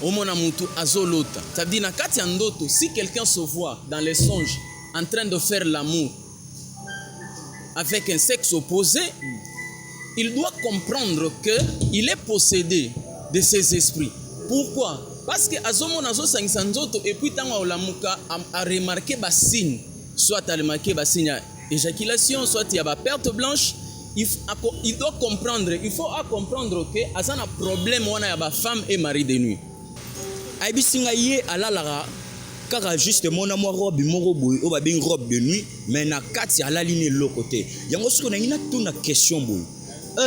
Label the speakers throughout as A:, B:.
A: omona mutu azolota. Ça veut dire na kati ya ndoto, si quelqu'un se voit dans les songes en train de faire l'amour avec un sexe opposé, il doit comprendre qu'il est possédé de ses esprits. Pourquoi? Parce que azomona azosangisa nzoto et puis tango olamuka a remarqué ba signe, soit a remarqué ba signe éjaculation, soit il y a ba perte blanche. Il doit comprendre, il faut comprendre que azana problème wana ya ba femme et mari de nuit.
B: Aibisinga ye alalara kaka juste mona mo robe moko boy o ba ben robe de nuit mais na kati ala ligne l'autre côté. Yango siko na ngina tuna question boy.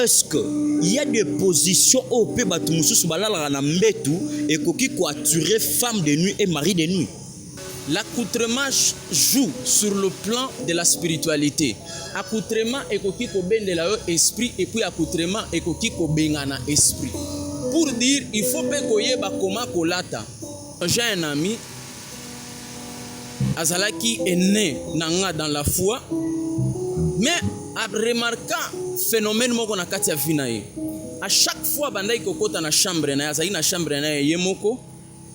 B: Est-ce que il y a des positions au pe batu mususu balala na mbetu et koki ko attirer femme de nuit et mari de nuit?
A: L'accoutrement joue sur le plan de la spiritualité. Accoutrement est koki ko bendela yo esprit et puis accoutrement est koki ko bengana esprit. Pour dire il faut pas koyeba comment kolata. J'ai un ami azalaki est né nanga dans la foi mais a remarqué phénomène moko na kati ya vina ye. À chaque fois bandai kokota na chambre na azali na chambre na ye moko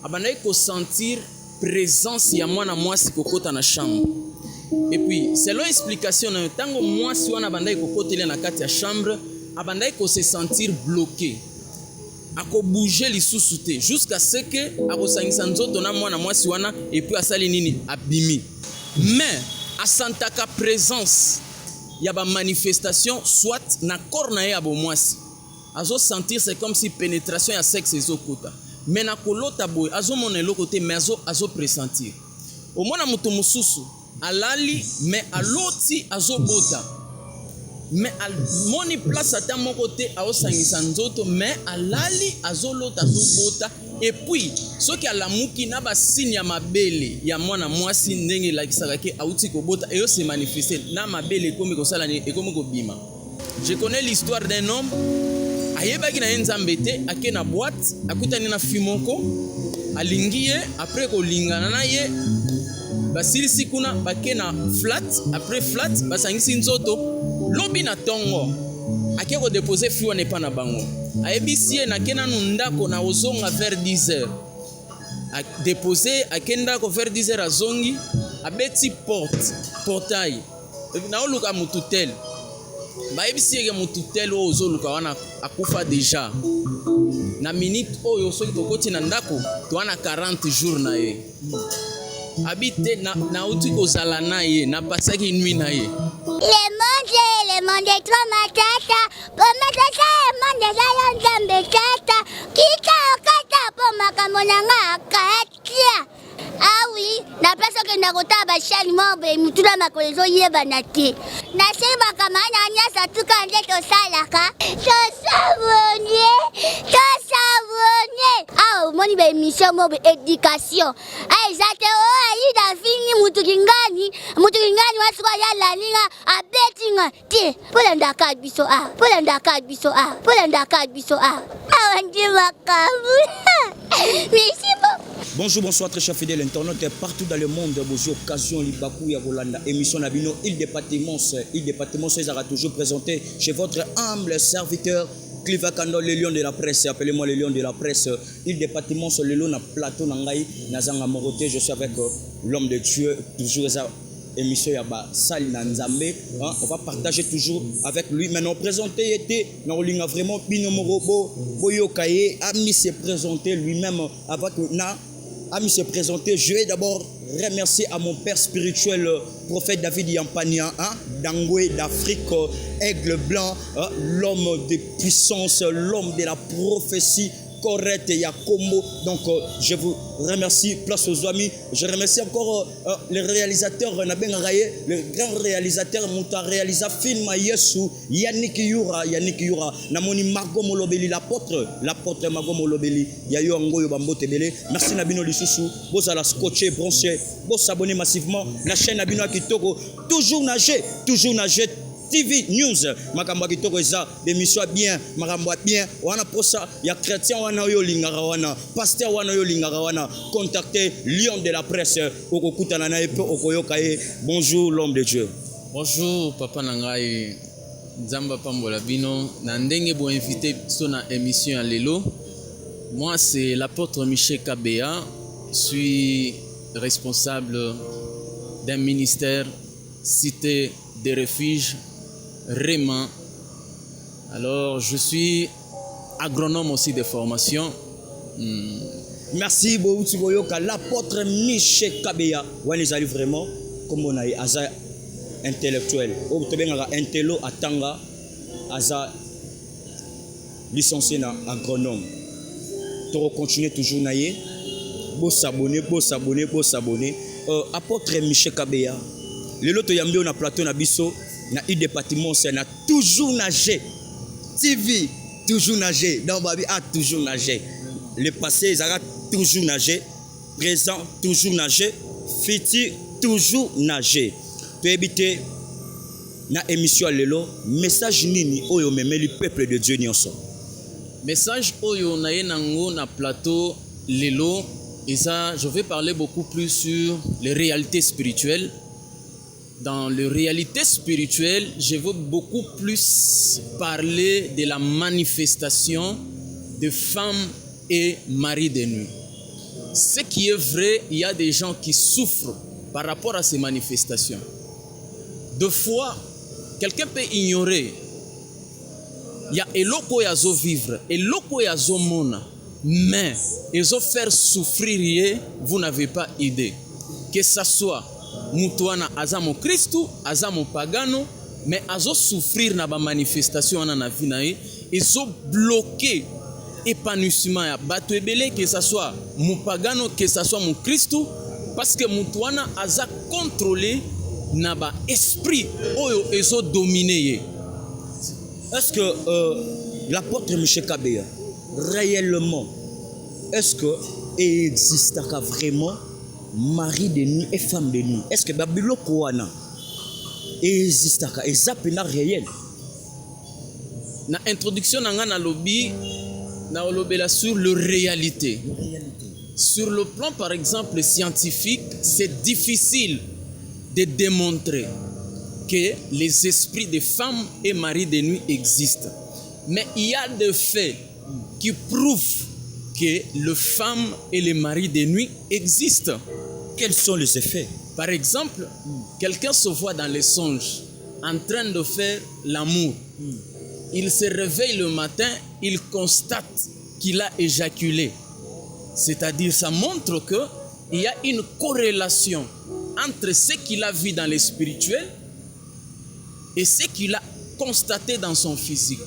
A: abandai ko sentir présence ya mwana mwasi kokota na chambre. Et puis selon explication na tango mwasi wana bandai kokotela na kati ya chambre abandai ko se sentir bloqué. Ako bouger lisusu te jusqu'à ce que akosangisa nzoto na mwana mwasi wana et puis asali nini abimi. Mais a santaka présence ya ba manifestation soit na corps na ye abo mwasi. Azo sentir c'est comme si pénétration ya sexe ezokota. Mais na kolota boy azo mona lokote mais azo pressentir. Au mona mutu mususu alali mais aloti azo bota. Mais al moni place ata moko te aosangisa nzoto mais alali azolota azobota et puis soki alamuki na ba signe ya mabele ya mwana mwasi ndenge lakisaka ke auti kobota et se manifester na mabele ekomi kosala ni ekomi kobima. Je connais l'histoire d'un homme ayebaki na nzambe te ake na boîte akutani na fimoko alingi ye après kolingana na ye basilisi kuna bake na flat après flat basangisi nzoto lobi na tongo ake ko déposer fi wana pa na bango ayebisi na kena ndako na ozonga vers 10h a déposer akenda ko vers 10h azongi abeti portail na oluka mututel bayebisi ke mututel o ozoluka wana akufa déjà na minute oyo soki tokoti na ndako to wana 40 jours na ye habite na uti kozala na ye na pasaki nuit na ye.
C: Le monde est trop matata, comme ça le monde est là nzambe tata, kita okata po makamona nga katia. Ah oui, na place que na kota ba shali mobe mutula makolezo yeba na te. Na sema kama anya sa tuka nje to salaka. To savonye. Ah, moni ba mission mobe éducation. Ah, exacte oh, ali da fini mutu kingani waswa ya la linga abetinga te. Pola ndaka biso ah. Ah, wanje makabu. Merci beaucoup.
B: Bonjour, bonsoir très chers fidèles internautes partout dans le monde. Bonjour, occasion Libakou Yavolanda, émission Nabino, il département sera toujours présenté chez votre humble serviteur Cliva Kando, le lion de la presse. Appelez-moi le lion de la presse. Il département sur le lion na plateau Nangaï, Nazanga Moroté. Je suis avec l'homme de Dieu, toujours ça. Émission Yaba Sal Nanzambe, on va partager toujours avec lui. Maintenant, présenter était, non, il a vraiment Pino Morobo, Boyo Kaye, Ami s'est présenté lui-même avec Na. Ami se présenter, je vais d'abord remercier à mon père spirituel, prophète David Yampania, Dangwe d'Afrique, aigle blanc, l'homme de puissance, l'homme de la prophétie correcte, Yakombo. Donc, je vous remercie, place aux amis. Je remercie encore le réalisateur Naben Raye, le grand réalisateur Mouta réalisa film Yesu, Yannick Yura, Namoni Margot Molobeli, l'apôtre Margot Molobeli, Yayo Angoyo Bambo Tebele. Merci Nabino Lissousou, vous allez scotcher, broncher, vous s'abonner massivement. La chaîne Nabino Akitoko, toujours nager. TV News, Makamba Kitoko eza émission bien, Makamba bien, wana posa ya chrétien wana yo lingara wana, pasteur wana yo lingara wana, contactez Lion de la presse okokutana na epe okoyoka ye. Bonjour l'homme de Dieu.
A: Bonjour papa nangai Nzamba pambola bino na ndenge bo invité so na émission ya lelo. Moi, c'est l'apôtre Michel Kabea. Je suis responsable d'un ministère cité des refuges, Réma. Alors, je suis agronome aussi de formation.
B: Merci beaucoup, l'apôtre Michel Kabea. Ouais, les allez vraiment comme on a asa intellectuel. Au tobenga intello atanga asa licencié en agronome. Tu continuer toujours naïe. Beau s'abonner. Apôtre Michel Kabea. Le loto yambi on a plateau na biso na i département c'est na toujours nager. TV toujours nager. Dans babi a toujours nager. Le passé ils a toujours nager. Présent toujours nager. Futur toujours nager. Tu éviter na émission lelo message nini oyo memeli peuple de Dieu nyonso.
A: Message oyo na yenango na plateau lelo et ça je vais parler beaucoup plus sur les réalités spirituelles. Dans les réalités spirituelles, je veux beaucoup plus parler de la manifestation de femmes et maris de nuit. Ce qui est vrai, il y a des gens qui souffrent par rapport à ces manifestations. Deux fois, quelqu'un peut ignorer. Il y a eloko yazo vivre, eloko yazo mona, mais ils ont fait souffrir, vous n'avez pas idée. Que ça soit mutuana azamo Christu, azamo pagano, mais azo souffrir na ba manifestation na vie na ils ont bloqué épanouissement ya bato ebele, que ça soit mu pagano, que ça soit mu Christu, parce que mutuana aza contrôlé na ba esprit oyo ezo dominer.
B: Est-ce que l'apôtre Michel Kabea réellement est-ce que existe vraiment mari de nuit et femme de nuit? Est-ce que babilo koana existe ezapena réel?
A: Na introduction na nga na lobby na olobela sur le réalité. Sur le plan par exemple scientifique, c'est difficile de démontrer que les esprits de femmes et maris de nuit existent. Mais il y a des faits qui prouvent que les femmes et les maris de nuit existent.
B: Quels sont les effets?
A: Par exemple, quelqu'un se voit dans les songes en train de faire l'amour. Il se réveille le matin, il constate qu'il a éjaculé. C'est-à-dire, ça montre qu'il y a une corrélation entre ce qu'il a vu dans le spirituel et ce qu'il a constaté dans son physique.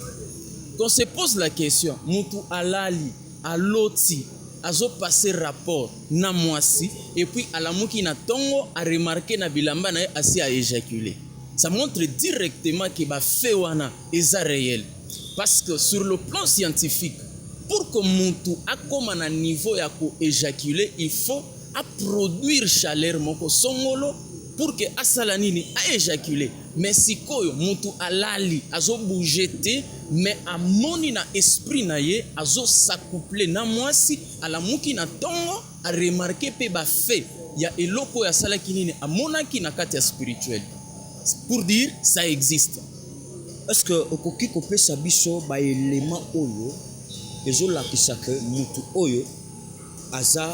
A: Qu'on se pose la question, Moutou alali, aloti, azo passé rapport na mwasi, et puis alamuki na tongo a remarqué na bilamba na asi a éjaculé. Ça montre directement que ba fewana est réel. Parce que sur le plan scientifique, pour que Moutou a comme un niveau ya ko éjaculer, il faut à produire chaleur moko songolo pour que asalanini a éjaculé. Mais si koyo Moutou alali azo bougete, mais a moni na esprit na ye azo s'accoupler na mwasi alamuki na tongo a remarqué pe ba fait ya eloko ya sala kinini a monaki na kati ya spirituel. Pour dire ça existe.
B: Est-ce que okoki kopé sabiso ba élément oyo ezola kisaka Moutou oyo aza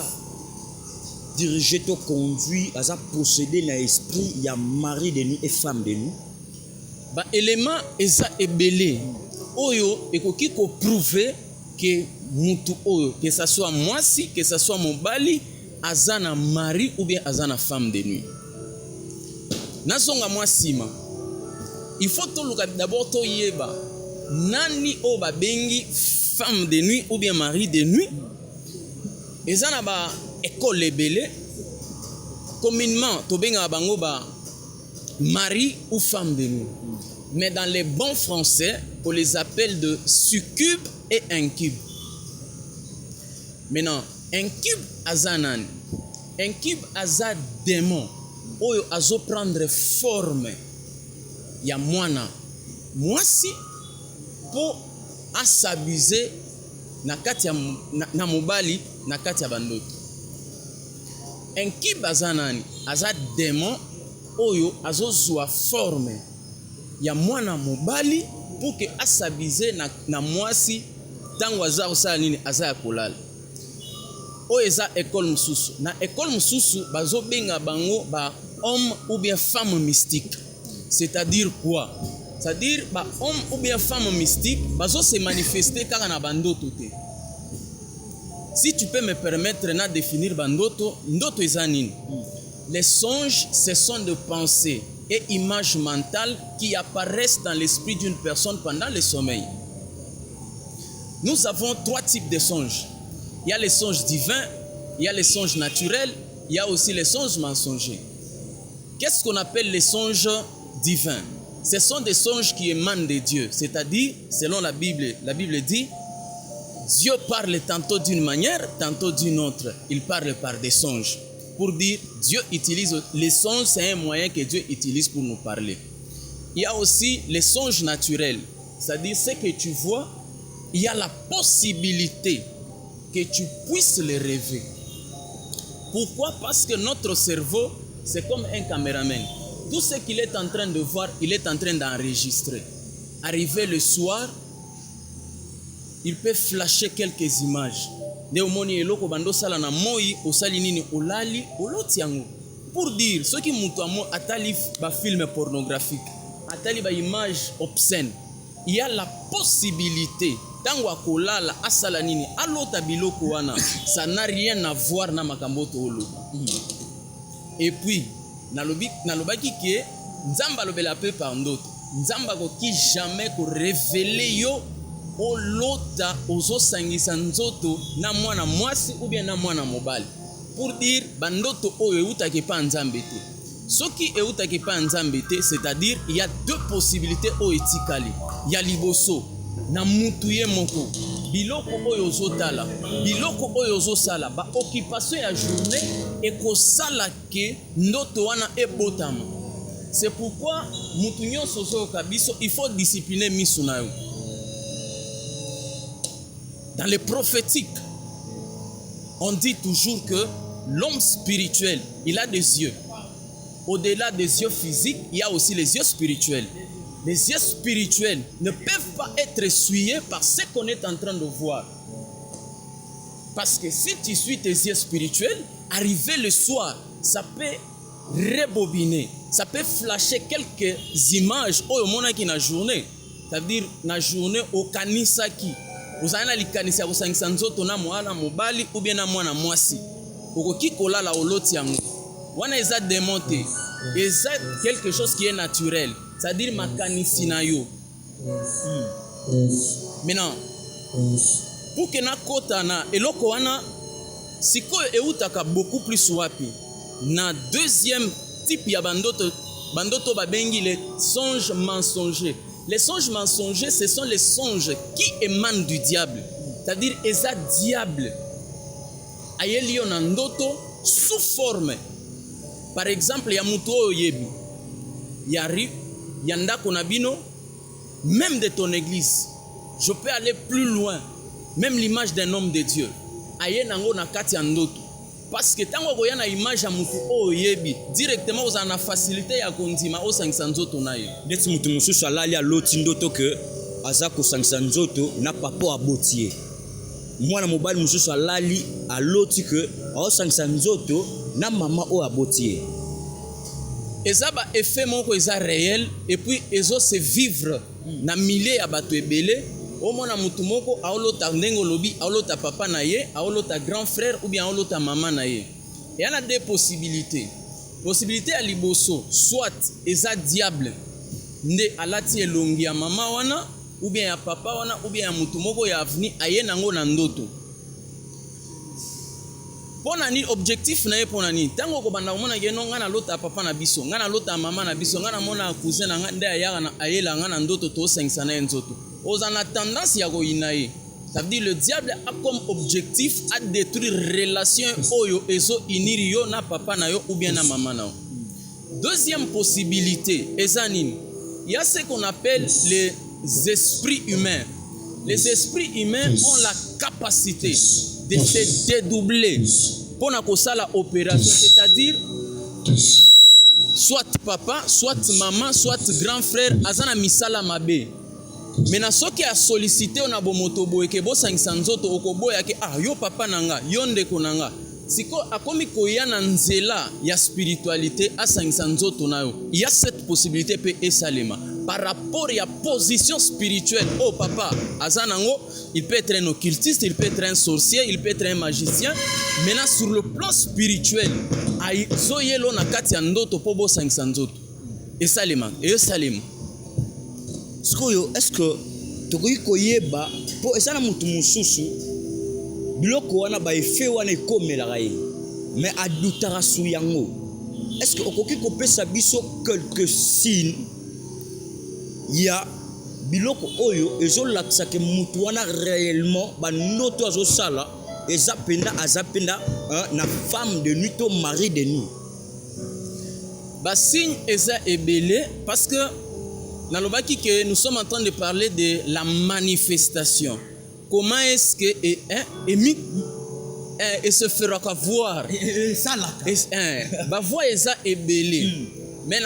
B: dirigé to conduit aza possédé na esprit ya mari de nuit et femme de nuit?
A: Ba élément eza ebelé oyo ekoki ko prouver que Moutou oyo, que ça soit mwasi, que ça soit mobali, aza na mari ou bien aza na femme de nuit. Nazonga mwasima, il faut d'abord to yeba nani o ba bengi femme de nuit ou bien mari de nuit. Eza na ba école ebele communément to benga bango ba mari ou femme de nuit. Mais dans les bons français, on les appelle de succube et incube. Maintenant, incube azanan, incube aza démon, oyo azo prendre forme ya mwana mwasi pour s'abuser na kati ya na mobali na kati ya bandoto. Incube azanan, aza démon oyo azo zwa forme ya mwana mobali pour que asabize na mwasi tango aza osala nini aza ya kolala. o eza école mususu. Na école mususu bazo benga bango ba homme ou bien femme mystique. C'est-à-dire quoi? C'est-à-dire ba homme ou bien femme mystique bazo se manifester kaka na bandoto te. Si tu peux me permettre de définir bandoto, ndoto eza nini? Les songes, ce sont des pensées et images mentales qui apparaissent dans l'esprit d'une personne pendant le sommeil. Nous avons 3 types de songes. Il y a les songes divins, il y a les songes naturels, il y a aussi les songes mensongers. Qu'est-ce qu'on appelle les songes divins? Ce sont des songes qui émanent de Dieu. C'est-à-dire, selon la Bible dit, Dieu parle tantôt d'une manière, tantôt d'une autre. Il parle par des songes. Pour dire, Dieu utilise les songes, c'est un moyen que Dieu utilise pour nous parler. Il y a aussi les songes naturels. C'est-à-dire, ce que tu vois, il y a la possibilité que tu puisses les rêver. Pourquoi? Parce que notre cerveau, c'est comme un caméraman. Tout ce qu'il est en train de voir, il est en train d'enregistrer. Arrivé le soir, il peut flasher quelques images. Pour dire, ceux qui m'ont atali ba film pornographique, atali ba image obscène, il y a la possibilité tango akolala asala nini alota biloko wana, ça n'a rien à voir na makambo to olo. Et puis nalobaki ke nzamba lobela pe par ndoto, nzamba ko ki jamais ko révéler yo olota ozosangisa nzoto na mwana mwasi ou bien na mwana mobali. Pour dire bandoto oyo eutaki pa nzambe te. Soki eutaki pa nzambe te, c'est-à-dire il y a 2 possibilités o etikali. Il y a liboso na mutu ye moko. Biloko oyo ozotala, biloko oyo ozosala, ba occupation ya journée ekosala ke ndoto wana ebotama. C'est pourquoi mutu nyonso ozoyoka biso, il faut discipliner misu na yo. Dans les prophétiques, on dit toujours que l'homme spirituel, il a des yeux. Au-delà des yeux physiques, il y a aussi les yeux spirituels. Les yeux spirituels ne peuvent pas être essuyés par ce qu'on est en train de voir. Parce que si tu suis tes yeux spirituels, arrivé le soir, ça peut rebobiner, ça peut flasher quelques images au moment qui na journée. C'est-à-dire, na journée au kanisaki. Vous avez likanisi ya kusangisa nzoto na mwana mobali ou bien na mwana mwasi. Okoki kolala oloti yango. Wana eza démonté. Eza quelque chose qui est naturel. C'est-à-dire makanisi na yo. Maintenant, pour que na kota na eloko wana sikoyo eutaka beaucoup plus wapi. Na deuxième type ya bandoto babengi les songes mensongers. Les songes mensongers, ce sont les songes qui émanent du diable. C'est-à-dire, eza diable. Ayeli on ndoto sous forme. Par exemple, ya mutu oyebi. Yari, yanda konabino, même de ton église. Je peux aller plus loin. Même l'image d'un homme de Dieu. Aye nango na kati ya ndoto. Parce que tango koya na image ya mutu oyebi, directement vous en a facilité ya kondima o sangisa nzoto na ye.
B: Ndeti mutu mususu alali aloti ndoto ke aza kosangisa nzoto na papa abotie. Mwana mobali mususu alali aloti ke aosangisa nzoto na mama o abotie.
A: Eza ba effet moko eza réel et puis ezo se vivre na milieu ya bato ebele. Au mona mutu moko aolota ndengo lobi aolota papa na ye, aolota grand frère ou bien aolota maman na ye. Il y en a 2 possibilités. Possibilité à liboso, soit eza diable nde alati elongi ya mama wana ou bien ya papa wana ou bien ya mutu moko ya avni aye nango na ndoto. Pona ni objectif na ye pona ni tango ko banda mona ngeno ngana lota papa na biso, ngana lota mama na biso, ngana mona cousin na nde ayaka na ayela ngana ndoto to sengisa na nzoto. Aux en a tendance ya ko inaye. Ça veut dire le diable a comme objectif à détruire relation oyo ezo iniri yo na papa na yo ou bien na maman na yo. Deuxième possibilité, ezanine. Il y a ce qu'on appelle les esprits humains. Les esprits humains ont la capacité de se dédoubler pour na kosala opération, c'est-à-dire soit papa, soit maman, soit grand frère azana misala mabe. Maintenant soki a sollicité on a bomoto boye ke bosangisa nzoto okoboya ke yo papa nanga yo ndeko nanga siko akomi koya na nzela ya spiritualité asangisa nzoto nayo. Il y a cette possibilité pe esalema par rapport à position spirituelle. Oh papa azanango, il peut être un occultiste, il peut être un sorcier, il peut être un magicien. Maintenant sur le plan spirituel azoyelo na kati ya ndoto po bosangisa nzoto esalema esalema.
B: Skoyo, est-ce que tokoki koyeba po esana mutu mususu biloko wana ba efe wana ekomelaka ye mais adutaka su yango? Est-ce que okoki kopesa biso quelques signes ya biloko oyo ezolakisa ke mutu wana réellement bandoto azosala azapenda na femme de nuit to mari de nuit?
A: Signe eza ebele parce que nalobaki que nous sommes en train de parler de la manifestation. Comment est-ce que et se fera voir ba voix eza ebele mais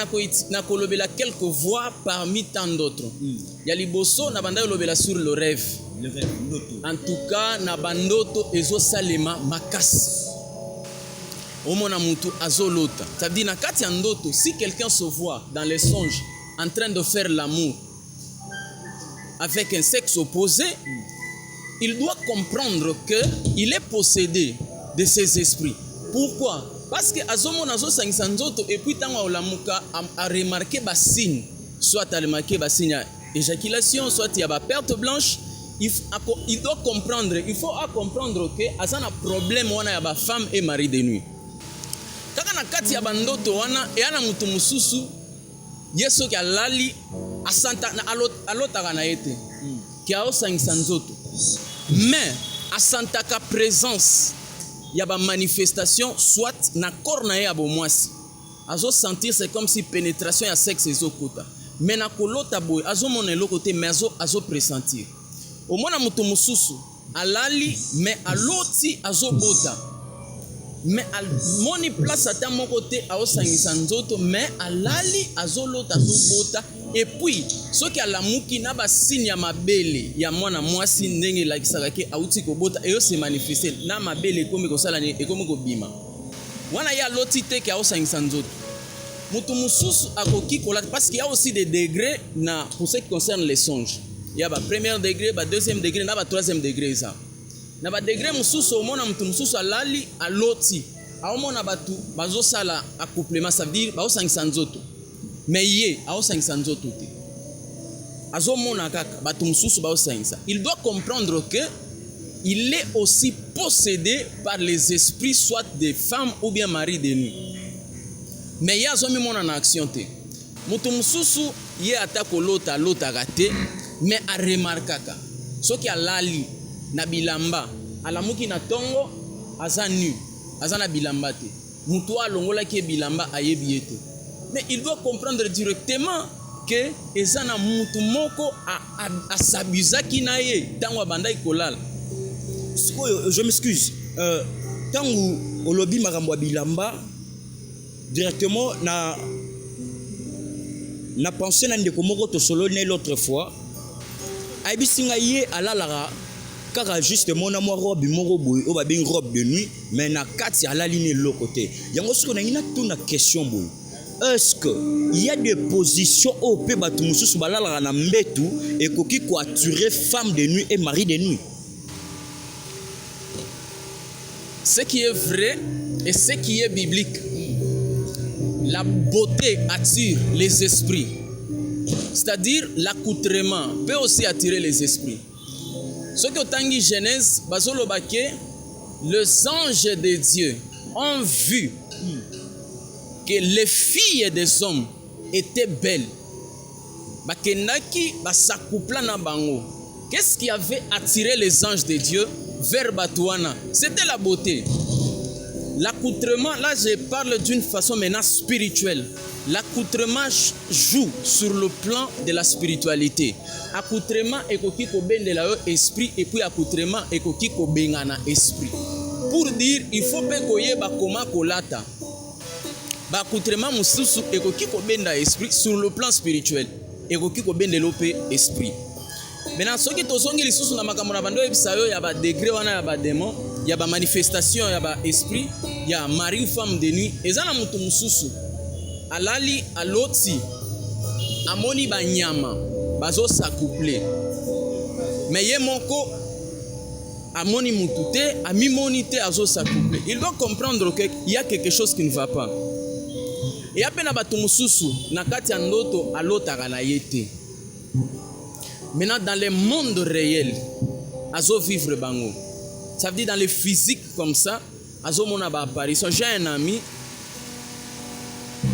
A: nakolobela quelques voix parmi tant d'autres. Ya liboso na banda lobela sur le rêve. En tout cas na bandoto ezo salema makasi. Omona mutu azolota. Ça veut dire na kati ya ndoto si quelqu'un se voit dans les songes en train de faire l'amour avec un sexe opposé, il doit comprendre qu'il est possédé de ses esprits. Pourquoi? Parce que Azomo Nazo Sangsanzoto et puis Tango Olamuka a remarqué des signes, soit a remarqué des signes d'éjaculation, soit il y a des perte blanche. Il doit comprendre, il faut comprendre que Azana a problème wana ya ba femme et mari de nuit. Kaka na kati ya bandoto wana e ana mutu mususu yeso ki alali asanta na alotaka na ete ki aosangisa nzoto mais asantaka présence ya ba manifestation soit na corps na ye ya bomwasi azo sentir c'est comme si pénétration ya sexe ezokota mais na kolota boy azomona eloko te mais azo pressentir omona mutu mususu alali mais aloti azobota mais moni place ata moko te aosangisa nzoto mais alali azolota azobota et puis soki alamuki na basigne ya mabele ya mwana mwasi ndenge elakisaka ke auti kobota eyo se manifeste na mabele ekomi kosala ekomi kobima wana ya loti te ke aosangisa nzoto mutu mususu akoki kolata parce qu'il y a aussi des degrés na pour ce qui concerne les songes. Il y a ba premier degré, ba deuxième degré, na ba troisième degré ça. Na ba degré mususu omona mutu mususu alali aloti aomona batu bazosala accouplement, ça veut dire baosangisa nzoto mais ye aosangisa nzoto te azomona kaka batu mususu baosangisa. Il doit comprendre que il est aussi possédé par les esprits soit des femmes ou bien mari de nuit mais ye azomi mona na action te mutu mususu ye ata kolota lotaka te mais a remarkaka soki alali na bilamba alamuki na tongo aza nu aza na bilamba te mutu alongola ki bilamba ayebi ete mais il doit comprendre directement que eza na mutu moko asabuzaki na ye tango abandaki kolala.
B: Je m'excuse tango olobi makambo ya bilamba directement na pensé na ndeko moko tosolo ne l'autre fois aibisinga ye alalara kaka juste mona moi robe moko boy o ba bien robe de nuit mais na kati alali ne lokote yango siko na ngina tuna question boy est-ce que il y a des positions au pe batu mususu balala na mbetu et koki ko attirer femme de nuit et mari de nuit?
A: Ce qui est vrai et ce qui est biblique, la beauté attire les esprits. C'est-à-dire l'accoutrement peut aussi attirer les esprits. Ce que Tangi Genèse, Bazolobake, les anges de Dieu ont vu que les filles des hommes étaient belles. Bakendaki basakupla na bango. Qu'est-ce qui avait attiré les anges de Dieu vers Batouana? C'était la beauté. L'accoutrement, là je parle d'une façon maintenant spirituelle. L'accoutrement joue sur le plan de la spiritualité. Accoutrement ekoki ko bendela yo esprit et puis accoutrement ekoki ko bengana esprit. Pour dire il faut pe koyeba comment kolata. Ba accoutrement mususu ekoki ko benda esprit sur le plan spirituel. Ekoki ko bendela pe esprit. Maintenant soki tozongi lisusu na makambo na bando ebisa yo ya ba degré wana ya ba démon, ya ba manifestation ya ba esprit, ya mari ou femme de nuit, ezana mutu mususu alali aloti amoni banyama bazo s'accoupler. Mais ye moko amoni mutu te, amimoni te azo s'accoupler. Il doit comprendre qu'il y a quelque chose qui ne va pas. Et apena batu mususu na kati ya ndoto alotaka na ye te. Maintenant dans le monde réel, azo vivre bango. Ça veut dire dans le physique comme ça, azo mona ba apparition. J'ai un ami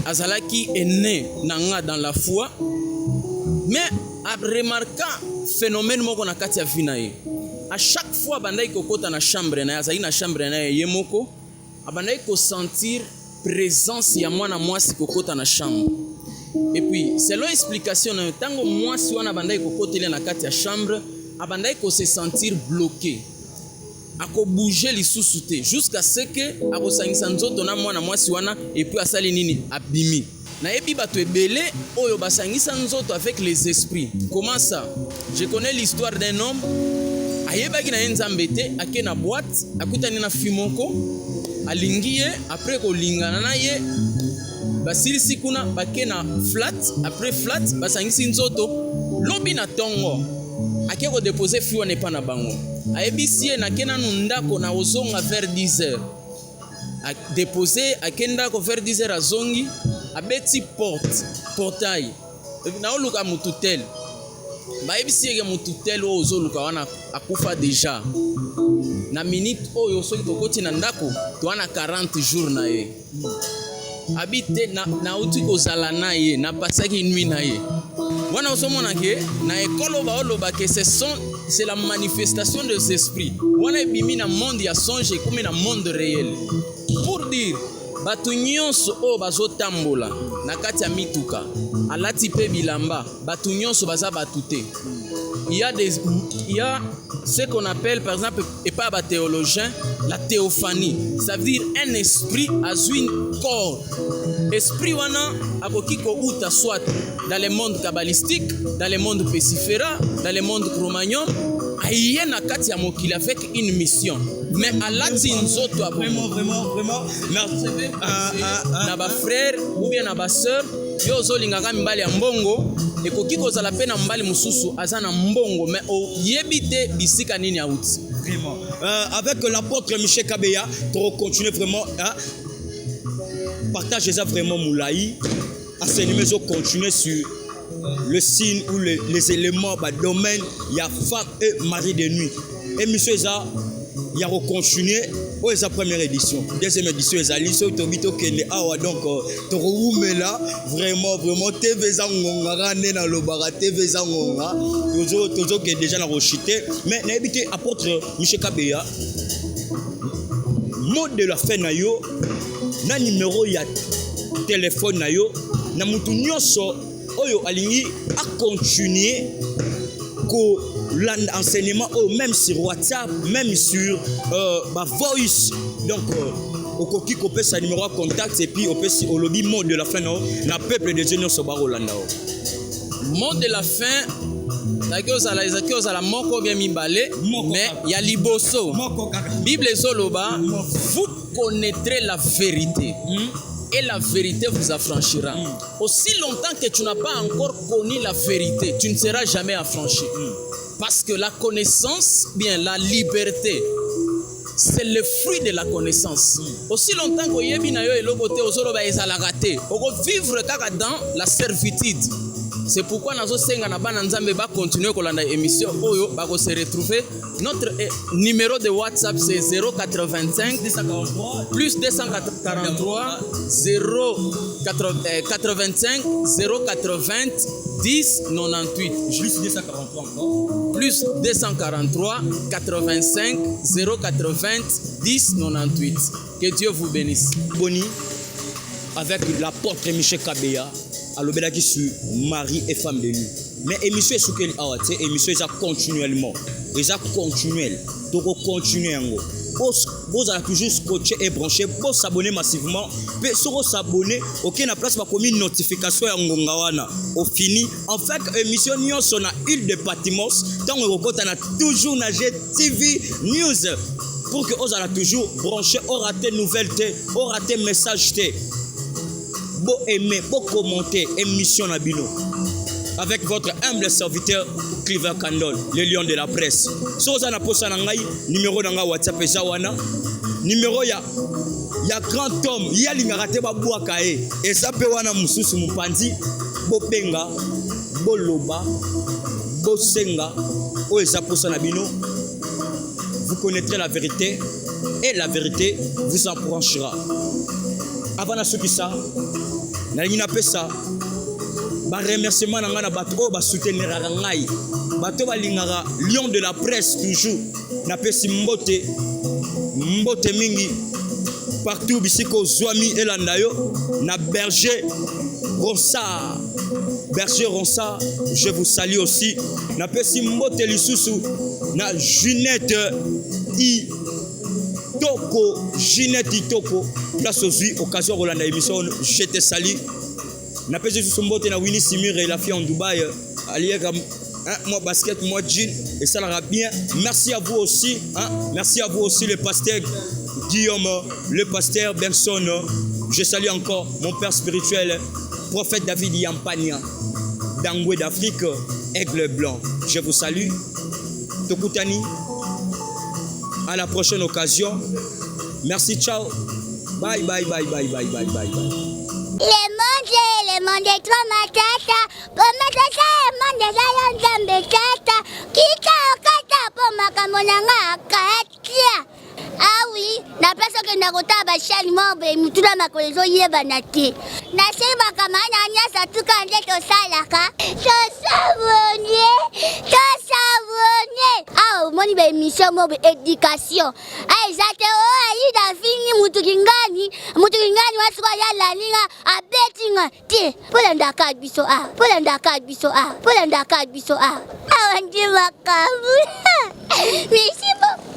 A: azalaki est né nanga dans la foi, mais a remarqué phénomène moko na kati ya vie na ye. À chaque fois bandai kokota na chambre na azali na chambre na ye moko, abandai ko sentir présence ya mwana mwasi kokota na chambre. Et puis selon explication na tango mwasi wana bandai kokotela na kati ya chambre, abandai ko se sentir bloqué. Ako bouger lisusu te jusqu'à ce que akosangisa nzoto na mwana mwasi wana et puis asali nini abimi. Na yebi bato ebele oyo basangisa nzoto avec les esprits. Comment ça? Je connais l'histoire d'un homme ayebaki na nzambe te ake na boîte akutani na fimoko alingi ye après kolingana na ye basilisi kuna bake na flat après flat basangisi nzoto lobi na tongo ake ko déposer fi wana epa na bango ayebisi ye na kena ndako na ozonga vers 10h a déposer akenda ko vers 10h azongi abeti portail na oluka mututel bayebisi ye mututel o ozoluka wana akufa déjà na minute oyo soki tokoti na ndako to wana 40 jours na ye habite na uti kozala na ye na pasaki nuit na ye wana osomona ke na ekolo ba oloba ke c'est la manifestation des esprits wana ebimi na monde ya songe comme na monde réel pour dire batu nyonso o bazotambola na kati ya mituka alati pe bilamba batu nyonso baza batute. Il y a ce qu'on appelle par exemple et pas ba théologien la théophanie, ça veut dire un esprit a un corps. Esprit wana akoki ko uta soit dans le monde kabbalistique, dans le monde pesifera, dans le monde cro-magnon, aye na kati ya mokili avec une mission. Mais alati nzoto
B: vraiment merci
A: na ba frère ou bien na ba sœur yo zolingaka mbali ya mbongo ekoki kozala pe na mbali mususu azana mbongo mais oyebite bisika nini auti
B: vraiment avec l'apôtre Michel Kabeya pour continuer vraiment partage ça vraiment moulaï à ces numéros continuer sur le signe ou les éléments bah domaine il y a femme et mari de nuit et monsieur ça il y a continuer oh c'est la première édition deuxième édition les alliés so tobito kende awa donc là vraiment TV zangonga rane na lobara TV zangonga tozo que déjà na rochité mais na habité apôtre Michel Kabeya mode de la fin na yo na numéro ya téléphone na yo na mutu nyonso oyo alingi a continuer ko l'enseignement même sur WhatsApp, même sur ma voice. Donc, au coquille qu'on peut sa numéro de contact et puis on peut au lobby mot de la fin non, la peuple de Dieu sur Barolanda.
A: Mot de la fin, à la moko bien mibalé, mais il y a liboso. Bible zoloba, vous connaîtrez la vérité. Et la vérité vous affranchira. Aussi longtemps que tu n'as pas encore connu la vérité, tu ne seras jamais affranchi. Parce que la connaissance, bien la liberté, c'est le fruit de la connaissance. Aussi longtemps que yebi na yo elokote ozolo ba ezalagate, oko vivre kaka dans la servitude. C'est pourquoi nazo senga na bana nzambe ba continuer kolanda émission oyo ba ko se retrouver. Notre numéro de WhatsApp c'est 085 plus 243 085 080 10 98
B: juste 243 encore
A: plus 243 85 080 10 98. Que Dieu vous bénisse.
B: Boni avec l'apôtre Michel Kabeya alobelaki sur mari et femme de nuit. Mais émission est sous quelle émission est continuellement. Et ça continuel. Donc continuer en gros. vous allez toujours scotcher et brancher pour s'abonner massivement. Puis si vous s'abonnez, ok, na place va comme une notification ya ngongawana au fini. En fait, émission Nyon son a Île de Patmos. Tant on a toujours na GTV News pour que vous allez toujours brancher, au rater nouvelle té, au rater message té. Beau aimer, beau commenter émission Nabino. Avec votre humble serviteur Cliver Candol, le lion de la presse. Si vous avez posé numéro de WhatsApp, numéro ya grand homme, il y a l'ingarate babouakae, et ça peut wana mususu mupandi, bo penga, bo loba, bo senga, o esa posa nabino. Vous connaîtrez la vérité, et la vérité vous approchera. Avant ce qui ça, n'a pas ça. Ba remerciement na ngana bato ba soutenir ngai bato ba lingara lion de la presse toujours na pesi mbote mingi partout bisiko zwami elanda yo na berger Ronsard je vous salue aussi na pesi mbote lisusu na Ginette Itoko place aux occasion Rolanda émission je te salue. Na pesi sous mbote na Winnie Simir et la fille en Dubaï allié comme moi basket moi jean et ça l'ira bien. Merci à vous aussi merci à vous aussi le pasteur Guillaume, le pasteur Benson. Je salue encore mon père spirituel prophète David Yampania d'Angoué d'Afrique Aigle Blanc. Je vous salue. Tokutani, à la prochaine occasion. Merci, ciao. Bye.
C: Le monde est trop matata, pour matata, le monde est là, y'en tata, kita okata, pour makamonanga, katia. Ah oui, na place que na kota ba shali mobe, mutula makolezo yeba na te. Na sema kama na nyasa tuka nde to salaka. To savonye. Ah, moni ba émission mobe éducation. Ah, zate o ali da fini mutu kingani wasuka ya lalinga abetinga te. Pola ndaka biso ah. Awanje makabu. Merci beaucoup.